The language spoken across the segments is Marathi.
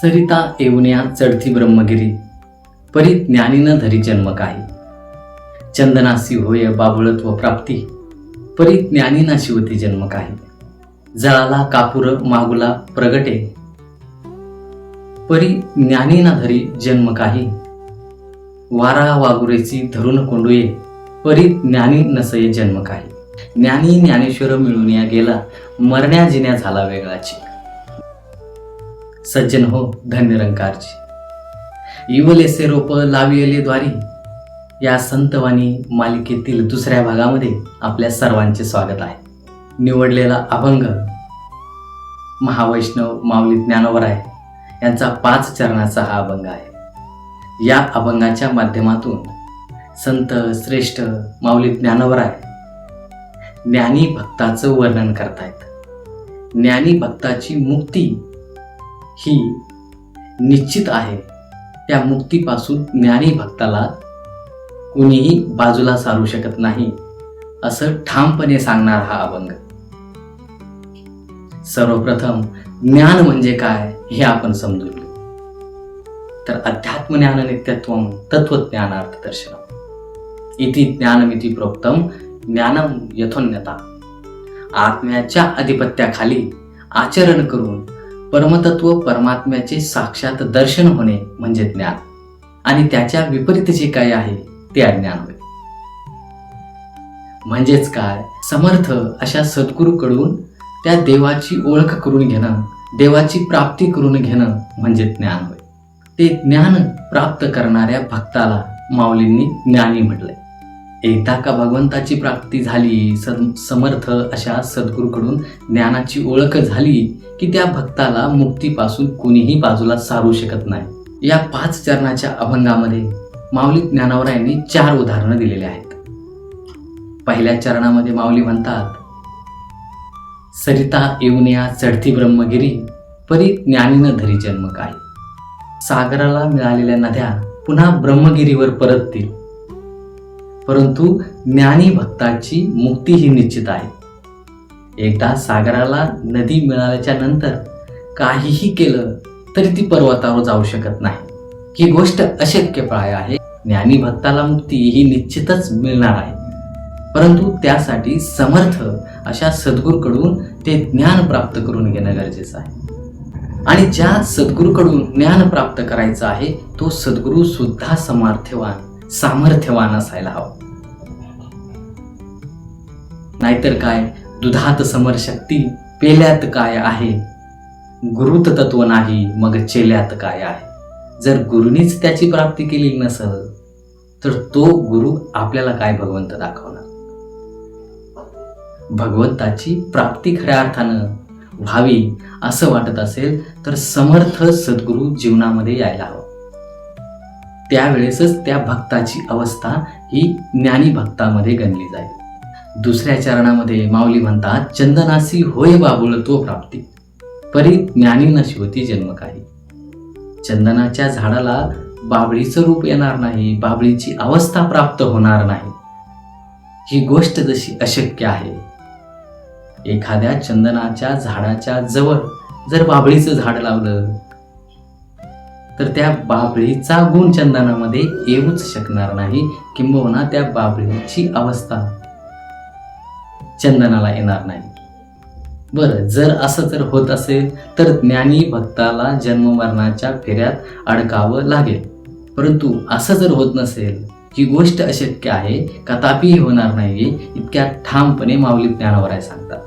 सरिता येऊन्या चढती ब्रह्मगिरी, परी ज्ञानी न धरी जन्म काही. चंदनासी होय बाबुळत्व प्राप्ती, परी ज्ञानी न शिवती जन्म काही. जळाला कापूर मागुला प्रगटे, परी ज्ञानी न धरी जन्म काही. वारा वागुरेची धरून कोंडुये, परी ज्ञानी नसये जन्म काही. ज्ञानी ज्ञानेश्वर मिळून या गेला, मरण्या जिण्या झाला वेगळाची. सज्जन हो धन्य रंकारची, इवलेसे रोप लाविले द्वारी. या संतवाणी मालिकेतील दुसऱ्या भागामध्ये आपल्या सर्वांचे स्वागत आहे. निवडलेला अभंग महावैष्णव माऊली ज्ञानोबराय यांचा 5 चरणाचा हा अभंग आहे. या अभंगाच्या माध्यमातून संत श्रेष्ठ माऊली ज्ञानोबराय ज्ञानी भक्ताचं वर्णन करतायत. ज्ञानी भक्ताची मुक्ती ही निश्चित आहे. त्या मुक्तीपासून ज्ञानी भक्ताला कुणीही बाजूला सारू शकत नाही, असं ठामपणे सांगणार हा अभंग. सर्वप्रथम ज्ञान म्हणजे काय हे आपण समजून घेऊ. तर अध्यात्म ज्ञान नित्यत्वम तत्वज्ञानार्थ दर्शनम इति ज्ञानमिति प्रोक्तम ज्ञानम यथोन्यता. आत्म्याच्या अधिपत्याखाली आचरण करून परमतत्व परमात्म्याचे साक्षात दर्शन होणे म्हणजे ज्ञान, आणि त्याच्या विपरीत जे काय आहे ते अज्ञान होय. म्हणजेच काय, समर्थ अशा सद्गुरूकडून त्या देवाची ओळख करून घेणं, देवाची प्राप्ती करून घेणं म्हणजे ज्ञान होय. ते ज्ञान प्राप्त करणाऱ्या भक्ताला माऊलींनी ज्ञानी म्हटलंय. एकदा का भगवंताची प्राप्ती झाली, समर्थ अशा सद्गुरूकडून ज्ञानाची ओळख झाली की त्या भक्ताला मुक्तीपासून कुणीही बाजूला सारू शकत नाही. या 5 चरणाच्या अभंगामध्ये माऊली ज्ञानोबरायांनी 4 उदाहरणं दिलेली आहेत. पहिल्या चरणामध्ये माऊली म्हणतात, सरिता येऊन्या चढती ब्रह्मगिरी, परी ज्ञानी न धरी जन्म काही. सागराला मिळालेल्या नद्या पुन्हा ब्रह्मगिरीवर परततील, परंतु ज्ञानी भक्ताची मुक्ती ही निश्चित आहे. एकदा सागराला नदी मिळाल्याच्या नंतर काहीही केलं तरी ती पर्वतावर जाऊ शकत नाही. ही गोष्ट अशक्यप्राय आहे. ज्ञानी भक्ताला मुक्ती ही निश्चितच मिळणार आहे, परंतु त्यासाठी समर्थ अशा सद्गुरूकडून ते ज्ञान प्राप्त करून घेणं गरजेचं आहे. आणि ज्या सद्गुरूकडून ज्ञान प्राप्त करायचं आहे तो सद्गुरू सुद्धा सामर्थ्यवान असायला हवा. नाहीतर काय, दुधात समर शक्ती, पेल्यात काय आहे. गुरुत तत्व नाही, मग चेल्यात काय आहे. जर गुरुनीच त्याची प्राप्ती केली नसेल तर तो गुरु आपल्याला काय भगवंत दाखवणार. भगवंताची प्राप्ती खऱ्या अर्थानं व्हावी असं वाटत असेल तर समर्थ सद्गुरू जीवनामध्ये यायला हवं. त्यावेळेसच त्या भक्ताची अवस्था ही ज्ञानी भक्तामध्ये गणली जाईल. दुसऱ्या चरणामध्ये माऊली म्हणतात, चंदनासी होय बाबुळत्व प्राप्ती, परी ज्ञानी न शिवती जन्म काही. चंदनाच्या झाडाला बाबळीचं रूप येणार नाही, बाबळीची अवस्था प्राप्त होणार नाही. ही गोष्ट जशी अशक्य आहे, एखाद्या चंदनाच्या झाडाच्या जवळ जर बाबळीचं झाड लावलं तर त्या बाबळीचा गुण चंदनामध्ये येऊच शकणार नाही, किंबहुना त्या बाबळीची अवस्था चंदनाला येणार नाही. बरं, जर असं जर होत असेल तर ज्ञानी भक्ताला जन्म मरणाच्या फेऱ्यात अडकावं लागेल. परंतु असं जर होत नसेल, ही गोष्ट अशक्य आहे, कदापिही होणार नाही, इतक्या ठामपणे माऊली ज्ञानोबराय सांगतात.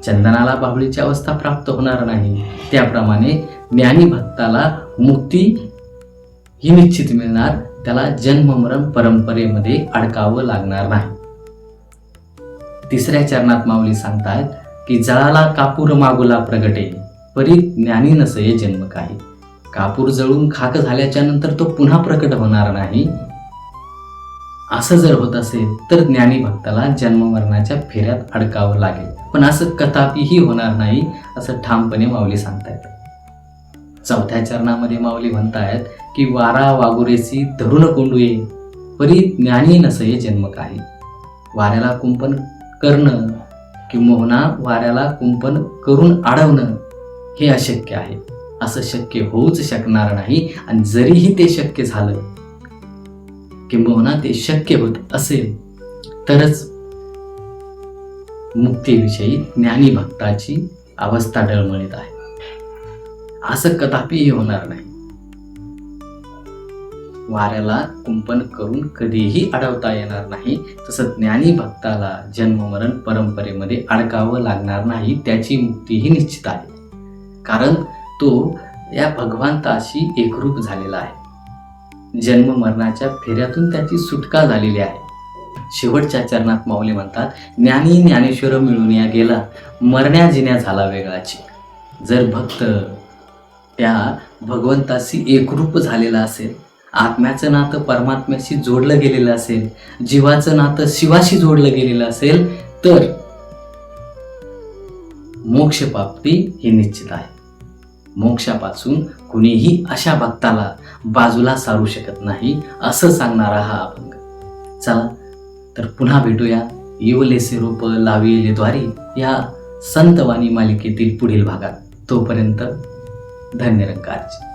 चंदनाला बाबळीची अवस्था प्राप्त होणार नाही, त्याप्रमाणे ज्ञानी भक्ताला मुक्ती ही निश्चित मिळणार, त्याला जन्म मरण परंपरेमध्ये अडकावं लागणार नाही. तिसऱ्या चरणात माऊली सांगतात की जळाला कापूर मागुला प्रगटे, परी ज्ञानी नसये जन्म काही. कापूर जळून खाक झाल्याच्या नंतर तो पुन्हा प्रकट होणार नाही. असं जर होत असेल तर ज्ञानी भक्ताला जन्म मरणाच्या फेऱ्यात अडकावं लागेल, पण असं कदापिही होणार नाही असं ठामपणे माऊली सांगतायत. चौथ्या चरणामध्ये माऊली म्हणतायत की वारा वागुरेसी धरून कोंडुये, परी ज्ञानी नसये जन्म काही. वाऱ्याला कुंपण करणं किंबहुना वाऱ्याला कुंपण करून अडवणं हे अशक्य आहे. असं शक्य होऊच शकणार नाही. आणि जरीही ते शक्य झालं, किंबहुना ते शक्य होत असेल, तरच मुक्तीविषयी ज्ञानी भक्ताची अवस्था डळमळीत आहे. असं कदापिही होणार नाही. वाऱ्याला कुंपण करून कधीही अडवता येणार नाही. तसं ज्ञानी भक्ताला जन्ममरण परंपरेमध्ये अडकावं लागणार नाही. त्याची मुक्तीही निश्चित आहे. कारण तो या भगवंताशी एकरूप झालेला आहे. जन्म मरणाच्या फेऱ्यातून त्याची सुटका झालेली आहे. शेवटच्या चरणात माऊली म्हणतात, ज्ञानी ज्ञानेश्वर मिळून या गेला, मरण्या जिण्या झाला वेगळाची. जर भक्त त्या भगवंताशी एकरूप झालेला असेल, आत्म्याचं नातं परमात्म्याशी जोडलं गेलेलं असेल, जीवाचं नातं शिवाशी जोडलं गेलेलं असेल, तर मोक्षप्राप्ती ही निश्चित आहे. मोक्षापासून कुणीही अशा भक्ताला बाजूला सारू शकत नाही, असं सांगणारा हा अभंग. चला तर पुन्हा भेटूया येवलेसे रोप लाविले द्वारी या संतवाणी मालिकेतील पुढील भागात. तोपर्यंत धन्यरंकारजी.